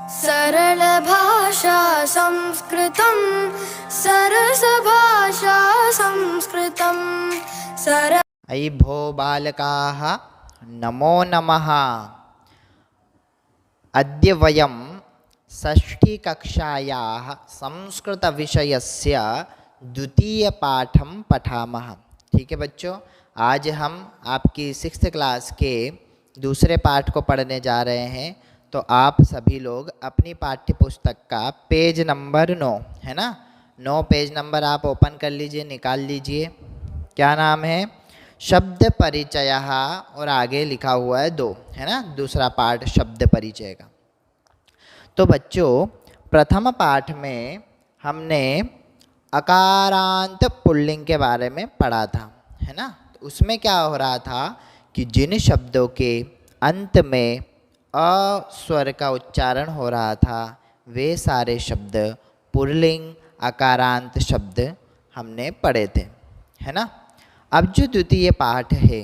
सरल भाषा संस्कृतं सरस भाषा संस्कृतं सरल। अयि भो बालकाः नमो नमः। अद्य वयं षष्ठीकक्षायाः संस्कृतविषयस्य द्वितीयपाठं पठामः। ठीक है बच्चों, आज हम आपकी 6th क्लास के दूसरे पाठ को पढ़ने जा रहे हैं। तो आप सभी लोग अपनी पाठ्य पुस्तक का पेज नंबर 9 है ना, 9 पेज नंबर आप ओपन कर लीजिए, निकाल लीजिए। क्या नाम है? शब्द परिचय, और आगे लिखा हुआ है 2, है ना, दूसरा पाठ शब्द परिचय का। तो बच्चों, प्रथम पाठ में हमने अकारांत पुल्लिंग के बारे में पढ़ा था, है ना। तो उसमें क्या हो रहा था कि जिन शब्दों के अंत में अ स्वर का उच्चारण हो रहा था वे सारे शब्द पुल्लिंग अकारांत शब्द हमने पढ़े थे, है ना। अब जो द्वितीय पाठ है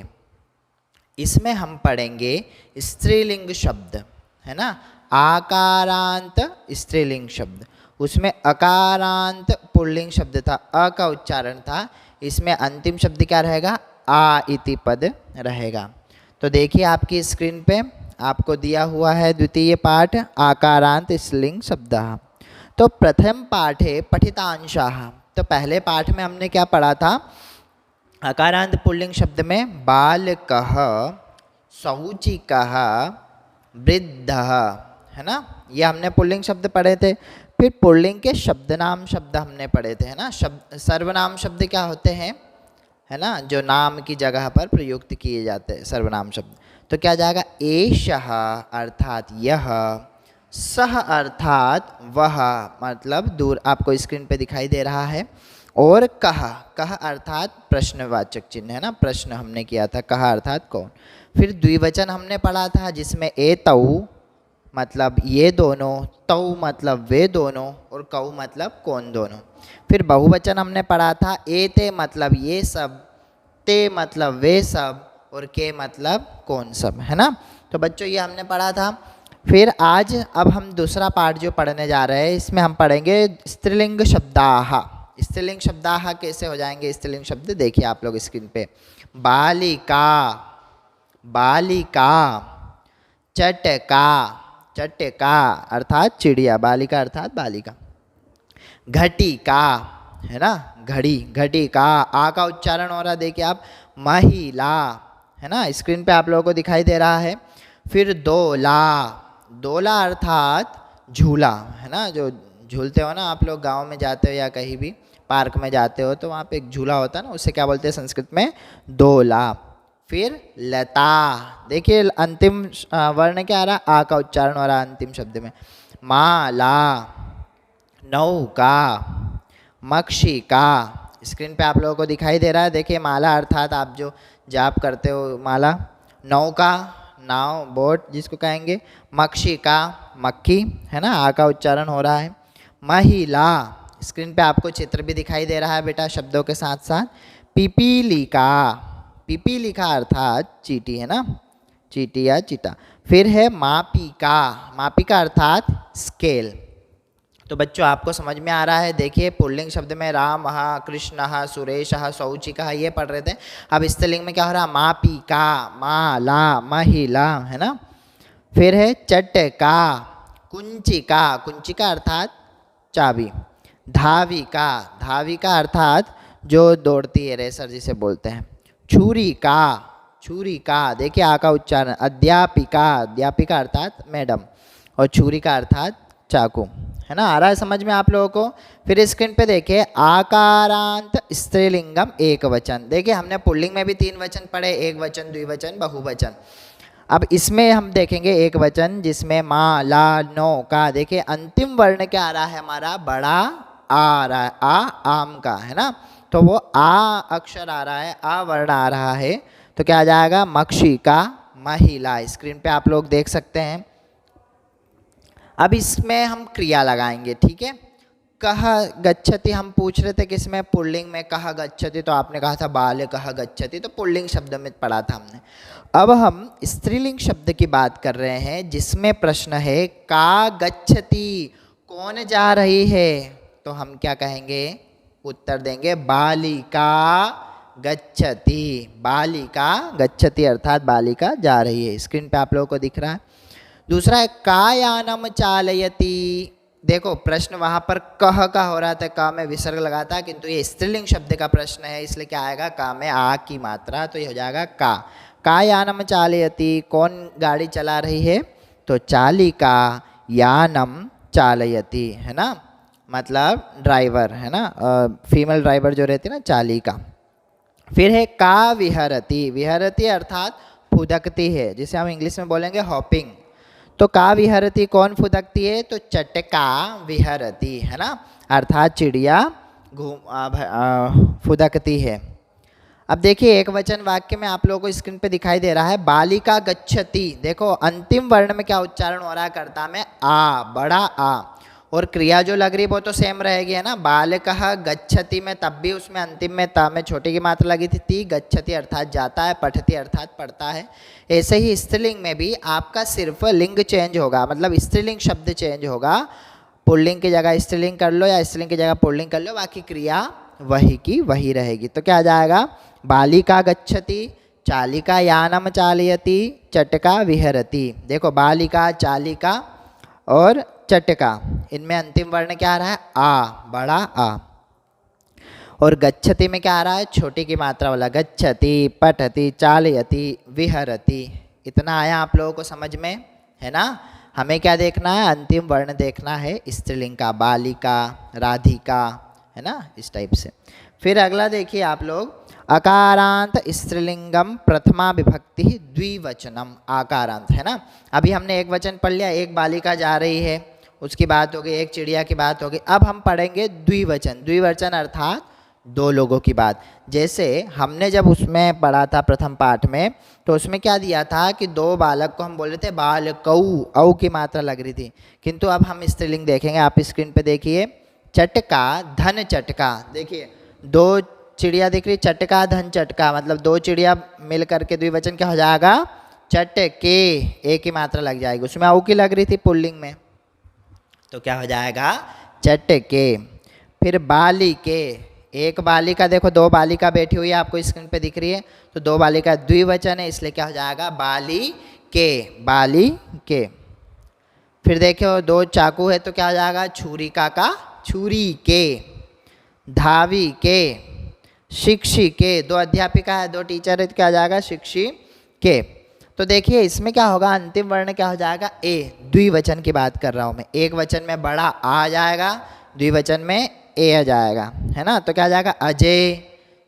इसमें हम पढ़ेंगे स्त्रीलिंग शब्द, है ना, आकारांत स्त्रीलिंग शब्द। उसमें अकारांत पुल्लिंग शब्द था, अ का उच्चारण था। इसमें अंतिम शब्द क्या रहेगा? आ इति पद रहेगा। तो देखिए आपकी स्क्रीन पे आपको दिया हुआ है द्वितीय पाठ आकारांत स्त्रीलिंग शब्द। तो प्रथम पाठ है पठितांशाः। तो पहले पाठ में हमने क्या पढ़ा था? अकारांत पुल्लिंग शब्द में बालकः, शौचिकः, वृद्धः, है ना, ये हमने पुल्लिंग शब्द पढ़े थे। फिर पुल्लिंग के शब्द नाम शब्द हमने पढ़े थे, है ना। शब्द सर्वनाम शब्द क्या होते हैं, है ना, जो नाम की जगह पर प्रयुक्त किए जाते हैं सर्वनाम शब्द। तो क्या जाएगा? एषः अर्थात यह, सह अर्थात वह, मतलब दूर आपको स्क्रीन पे दिखाई दे रहा है। और कह, कह अर्थात प्रश्नवाचक चिन्ह, है ना, प्रश्न हमने किया था, कह अर्थात कौन। फिर द्विवचन हमने पढ़ा था जिसमें एतौ मतलब ये दोनों, तौ मतलब वे दोनों, और कौ मतलब कौन दोनों। फिर बहुवचन हमने पढ़ा था, एते मतलब ये सब, ते मतलब वे सब, और के मतलब कौन सब, है ना। तो बच्चों ये हमने पढ़ा था। फिर आज अब हम दूसरा पाठ जो पढ़ने जा रहे हैं इसमें हम पढ़ेंगे स्त्रीलिंग शब्दाः। स्त्रीलिंग शब्दाः कैसे हो जाएंगे स्त्रीलिंग शब्द? देखिए आप लोग स्क्रीन पे। बालिका, बालिका, चटका, चटका अर्थात चिड़िया, बालिका अर्थात बालिका। घटिका, है ना, घड़ी, घटिका, आ का उच्चारण हो रहा है देखिए आप। महिला, है ना, स्क्रीन पे आप लोगों को दिखाई दे रहा है। फिर दोला, दोला अर्थात झूला, है ना, जो झूलते हो ना आप लोग, गांव में जाते हो या कहीं भी पार्क में जाते हो तो वहाँ पे एक झूला होता है ना, उसे क्या बोलते हैं संस्कृत में? दोला। फिर लता, देखिए अंतिम वर्ण क्या आ रहा? आ का उच्चारण हो रहा है अंतिम शब्द में। माला, नौका, मक्षिका, स्क्रीन पे आप लोगों को दिखाई दे रहा है देखिए। माला अर्थात आप जो जाप करते हो माला। नौका नाव, बोट जिसको कहेंगे। मक्षिका मक्खी, है ना, आ का उच्चारण हो रहा है। महिला, स्क्रीन पे आपको चित्र भी दिखाई दे रहा है बेटा शब्दों के साथ साथ। पिपीलिका, पिपीलिका अर्थात चींटी, है ना, चींटी या चीता। फिर है मापिका, मापिका अर्थात स्केल। तो बच्चों आपको समझ में आ रहा है? देखिए पुल्लिंग शब्द में राम, कृष्ण, सुरेश, शौचिका ये पढ़ रहे थे। अब स्त्रीलिंग में क्या हो रहा? मापिका, माला, महिला, है ना। फिर है चटका, कुंचिका, कुंचिका अर्थात चाबी। धाविका, धाविका अर्थात जो दौड़ती है, रेसर जिसे बोलते हैं। छुरिका, छुरिका देखिए आ का उच्चारण। अध्यापिका, अध्यापिका अर्थात मैडम, और छुरिका अर्थात चाकू, है ना। आ रहा है समझ में आप लोगों को? फिर स्क्रीन पे देखिए आकारांत स्त्रीलिंगम एक वचन। देखिए हमने पुल्लिंग में भी 3 वचन पढ़े, एक वचन, द्विवचन, बहुवचन। अब इसमें हम देखेंगे एक वचन जिसमें माँ, ला, नो का। देखिए अंतिम वर्ण क्या आ रहा है हमारा? बड़ा आ रहा है, आ आम का, है ना। तो वो आ अक्षर आ रहा है, आ वर्ण आ रहा है, तो क्या आ जाएगा? मक्षिका, महिला। स्क्रीन पे आप लोग देख सकते हैं। अब इसमें हम क्रिया लगाएंगे, ठीक है। कह गच्छति हम पूछ रहे थे किसमें, पुल्लिंग में कह गच्छति, तो आपने कहा था बाल कह गच्छति, तो पुल्लिंग शब्द में पढ़ा था हमने। अब हम स्त्रीलिंग शब्द की बात कर रहे हैं जिसमें प्रश्न है का गच्छति, कौन जा रही है, तो हम क्या कहेंगे, उत्तर देंगे बालिका गच्छति। बालिका गच्छति अर्थात बालिका जा रही है। स्क्रीन पे आप लोगों को दिख रहा है। दूसरा है का यानम चालयति। देखो प्रश्न वहाँ पर कह का हो रहा था, का में विसर्ग लगा था, किंतु ये स्त्रीलिंग शब्द का प्रश्न है, इसलिए क्या आएगा, का में आ की मात्रा, तो ये हो जाएगा का यानम चालयति, कौन गाड़ी चला रही है, तो चालिका यानम चालयति, है ना, मतलब ड्राइवर, है ना, फीमेल ड्राइवर जो रहती है ना, चालिका। फिर है का विहरति। विहरति अर्थात फुदकती है, जिसे हम इंग्लिश में बोलेंगे हॉपिंग। तो का विहरति, कौन फुदकती है, तो चटका विहरति, है ना, अर्थात चिड़िया फुदकती है। अब देखिए एक वचन वाक्य में आप लोगों को स्क्रीन पे दिखाई दे रहा है बालिका गच्छति। देखो अंतिम वर्ण में क्या उच्चारण हो रहा है, कर्ता में आ, बड़ा आ, और क्रिया जो लग रही है वो तो सेम रहेगी, है ना। बालिका गच्छति में तब भी उसमें अंतिम में ता में छोटी की मात्रा लगी थी, ती गच्छति अर्थात जाता है, पठति अर्थात पढ़ता है। ऐसे ही स्त्रीलिंग में भी आपका सिर्फ लिंग चेंज होगा, मतलब स्त्रीलिंग शब्द चेंज होगा, पुल्लिंग की जगह स्त्रीलिंग कर लो या स्त्रीलिंग की जगह पुल्लिंग कर लो, बाकी क्रिया वही की वही रहेगी। तो क्या आ जाएगा, बालिका गच्छति, चालिका यानम चालयति, चटका विहरति। देखो बालिका, चालिका और चटका, इनमें अंतिम वर्ण क्या आ रहा है, आ, बड़ा आ। और गच्छति में क्या आ रहा है, छोटी की मात्रा वाला, गच्छति, पठति, चालयति, विहरति। इतना आया आप लोगों को समझ में, है ना। हमें क्या देखना है, अंतिम वर्ण देखना है स्त्रीलिंग का, बालिका, राधिका, है ना, इस टाइप से। फिर अगला देखिए आप लोग, अकारांत स्त्रीलिंगम प्रथमा विभक्ति द्विवचनम। आकारांत, है ना, अभी हमने एक वचन पढ़ लिया, एक बालिका जा रही है, उसकी बात हो गई, एक चिड़िया की बात हो गई। अब हम पढ़ेंगे द्विवचन। द्विवचन अर्थात दो लोगों की बात। जैसे हमने जब उसमें पढ़ा था प्रथम पाठ में, तो उसमें क्या दिया था कि दो बालक को हम बोल रहे थे बालकऊ, औ की मात्रा लग रही थी, किंतु अब हम स्त्रीलिंग देखेंगे। आप स्क्रीन पे देखिए, चटका धन चटका। देखिए दो चिड़िया दिख रही, चटका धन चटका, मतलब दो चिड़िया मिल करके द्विवचन क्या हो जाएगा, चटके, एक की मात्रा लग जाएगी, उसमें औ की लग रही थी पुल्लिंग में, तो क्या हो जाएगा, चटके। फिर बालिके, एक बालिका, देखो दो बालिका बैठी हुई है, आपको स्क्रीन पे दिख रही है, तो दो बालिका द्विवचन है, इसलिए क्या हो जाएगा, बालिके, बालिके। फिर देखो दो चाकू है, तो क्या हो जाएगा, छुरिका का छुरी के, धावी के, शिक्षिके। दो अध्यापिका है, दो टीचर है, तो क्या हो जाएगा, शिक्षिके। तो देखिए इसमें क्या होगा, अंतिम वर्ण क्या हो जाएगा, ए। द्विवचन की बात कर रहा हूँ मैं, एक वचन में बड़ा आ जाएगा, द्विवचन में ए आ जाएगा, है ना। तो क्या हो जाएगा, अजय।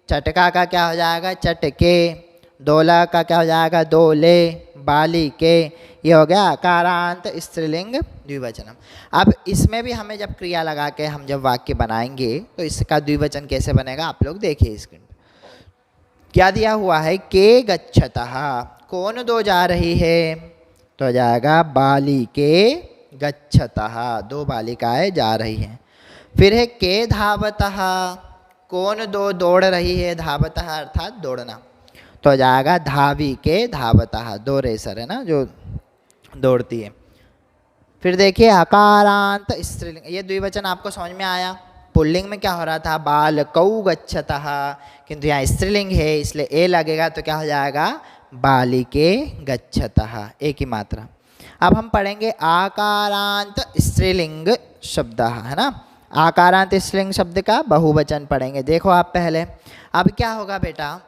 चटका का क्या हो जाएगा, चटके। दोला का क्या हो जाएगा, दोले, बालिके। ये हो गया अकारांत स्त्रीलिंग द्विवचनम। अब इसमें भी हमें जब क्रिया लगा के हम जब वाक्य बनाएंगे, तो इसका द्विवचन कैसे बनेगा, आप लोग देखिए स्क्रीन पर क्या दिया हुआ है, के गच्छतः, कौन दो जा रही है, तो जाएगा बालिके गच्छतः, दो बालिकाएं जा रही हैं। फिर है के धावतः, कौन दो दौड़ रही है, धावतः अर्थात दौड़ना, तो जाएगा धावी के धावतः, दो रेसर है ना जो दौड़ती है। फिर देखिए अकारांत स्त्रीलिंग, ये द्विवचन आपको समझ में आया। पुल्लिंग में क्या हो रहा था, बालकौ गच्छतः, किंतु यहाँ स्त्रीलिंग है इसलिए ए लगेगा, तो क्या हो जाएगा, बालिके गच्छतः, एक ही मात्रा। अब हम पढ़ेंगे आकारांत स्त्रीलिंग शब्द, है ना। आकारांत स्त्रीलिंग शब्द का बहुवचन पढ़ेंगे। देखो आप पहले, अब क्या होगा बेटा,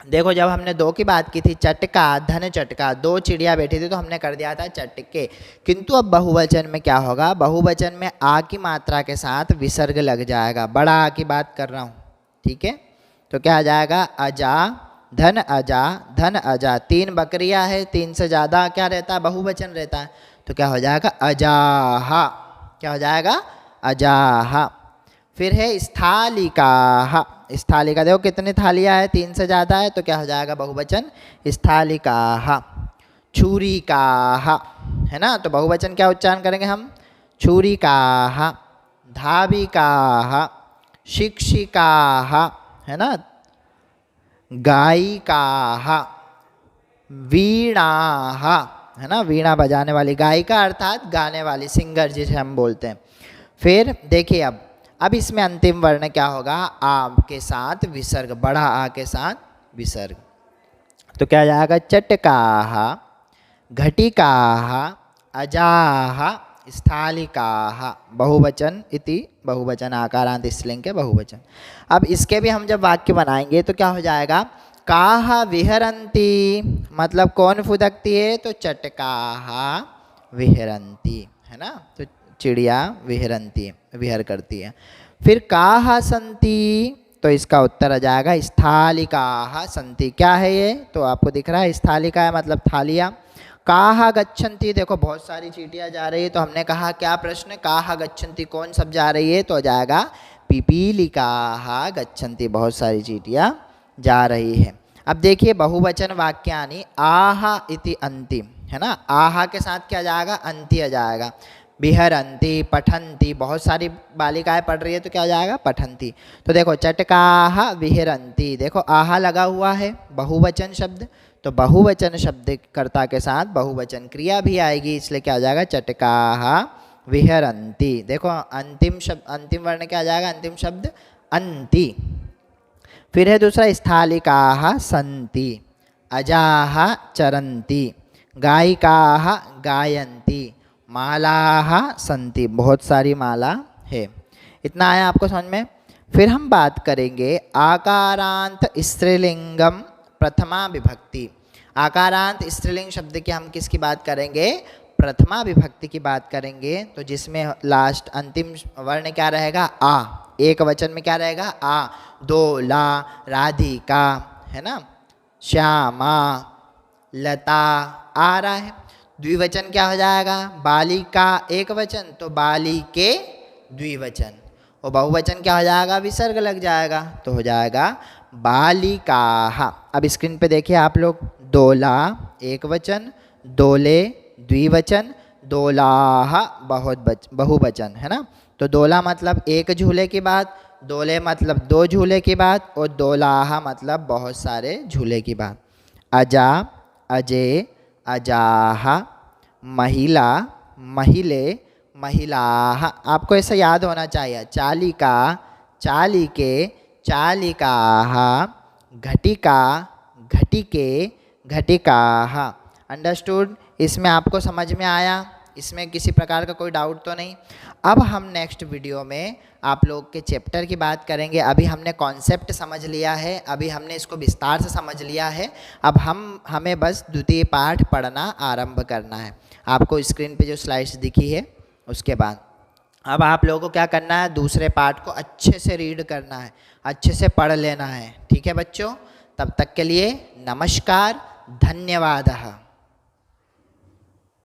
देखो जब हमने दो की बात की थी, चटका धन चटका, दो चिड़िया बैठी थी, तो हमने कर दिया था चटके। किंतु अब बहुवचन में क्या होगा, बहुवचन में आ की मात्रा के साथ विसर्ग लग जाएगा, बड़ा आ की बात कर रहा हूँ, ठीक है। तो क्या आ जाएगा, अजा धन अजा, धन अजा। तीन बकरियां है, तीन से ज़्यादा क्या रहता है, बहुवचन रहता है, तो क्या हो जाएगा, अजाहा, क्या हो जाएगा, अजाहा। फिर है स्थालिका, स्थालिका, देखो कितनी थालियाँ है, तीन से ज़्यादा है, तो क्या हो जाएगा, बहुवचन स्थालिका। छुरिका, है ना, तो बहुवचन क्या उच्चारण करेंगे हम, छुरिका। धाविकाः, शिक्षिकाः, है ना, गायिकाः, वीणाः, है ना, वीणा बजाने वाली, गायिका अर्थात गाने वाली, सिंगर जिसे हम बोलते हैं। फिर देखिए अब इसमें अंतिम वर्ण क्या होगा, आ के साथ विसर्ग, बड़ा आ के साथ विसर्ग, तो क्या जाएगा, चटकाः, घटिकाः, अजाः, स्थालिकाः, बहुवचन इति बहुवचन, आकारांत स्त्रीलिंग के बहुवचन। अब इसके भी हम जब वाक्य बनाएंगे तो क्या हो जाएगा, काः विहरन्ति, मतलब कौन फुदकती है, तो चटकाः विहरन्ति, है ना, तो चिड़िया विहरन्ति, विहर करती है। फिर काः सन्ति, तो इसका उत्तर आ जाएगा स्थालिकाः सन्ति। क्या है ये, तो आपको दिख रहा है स्थालिका है मतलब थालियाँ। काः गच्छन्ति, देखो बहुत सारी चींटियाँ जा रही है, तो हमने कहा क्या प्रश्न, काः गच्छन्ति कौन सब जा रही है, तो आ जाएगा पिपीलिकाः गच्छन्ति, बहुत सारी चींटियाँ जा रही है। अब देखिए बहुवचन वाक्यानि आह इति अंति, है ना, आह के साथ क्या जाएगा, अंति आ जाएगा। विहरन्ति, पठन्ति, बहुत सारी बालिकाएं पढ़ रही है तो क्या हो जाएगा, पठन्ति। तो देखो चटकाः विहरन्ति, देखो आह लगा हुआ है, बहुवचन शब्द, तो बहुवचन शब्द कर्ता के साथ बहुवचन क्रिया भी आएगी, इसलिए क्या हो जाएगा, चटकाः विहरन्ति। देखो अंतिम शब्द, अंतिम वर्ण क्या आ जाएगा, अंतिम शब्द अन्ति। फिर है दूसरा स्थालिकाः सन्ति, अजाः चरन्ति, गायिकाः गायन्ति, मालाः सन्ति, बहुत सारी माला है। इतना आया आपको समझ में। फिर हम बात करेंगे आकारांत स्त्रीलिंगम प्रथमा विभक्ति। आकारांत स्त्रीलिंग शब्द की हम किसकी बात करेंगे, प्रथमा विभक्ति की बात करेंगे, तो जिसमें लास्ट अंतिम वर्ण क्या रहेगा, आ, एक वचन में क्या रहेगा, आ, दो ला, राधिका, है ना, श्यामा, लता आ रहा है। द्विवचन क्या हो जाएगा, बालिका एक वचन, तो बालिके द्विवचन, और बहुवचन क्या हो जाएगा, विसर्ग लग जाएगा, तो हो जाएगा बालिकाः। अब स्क्रीन पे देखिए आप लोग, दोला एक वचन, दोले द्विवचन, दोलाः बहुवचन, है ना। तो दोला मतलब एक झूले की बात, दोले मतलब दो झूले की बात, और दोलाः मतलब बहुत सारे झूले की बात। अजा, अजय, अजाः, महिला, महिले, महिलाः, आपको ऐसा याद होना चाहिए। चालिका, चालिके, चालिकाः, घटिका, घटिके, घटिकाः। अंडरस्टूड, इसमें आपको समझ में आया, इसमें किसी प्रकार का कोई डाउट तो नहीं। अब हम नेक्स्ट वीडियो में आप लोग के चैप्टर की बात करेंगे। अभी हमने कॉन्सेप्ट समझ लिया है, अभी हमने इसको विस्तार से समझ लिया है, अब हमें बस द्वितीय पाठ पढ़ना आरंभ करना है। आपको स्क्रीन पे जो स्लाइड्स दिखी है उसके बाद अब आप लोगों को क्या करना है, दूसरे पाठ को अच्छे से रीड करना है, अच्छे से पढ़ लेना है। ठीक है बच्चों, तब तक के लिए नमस्कार, धन्यवाद।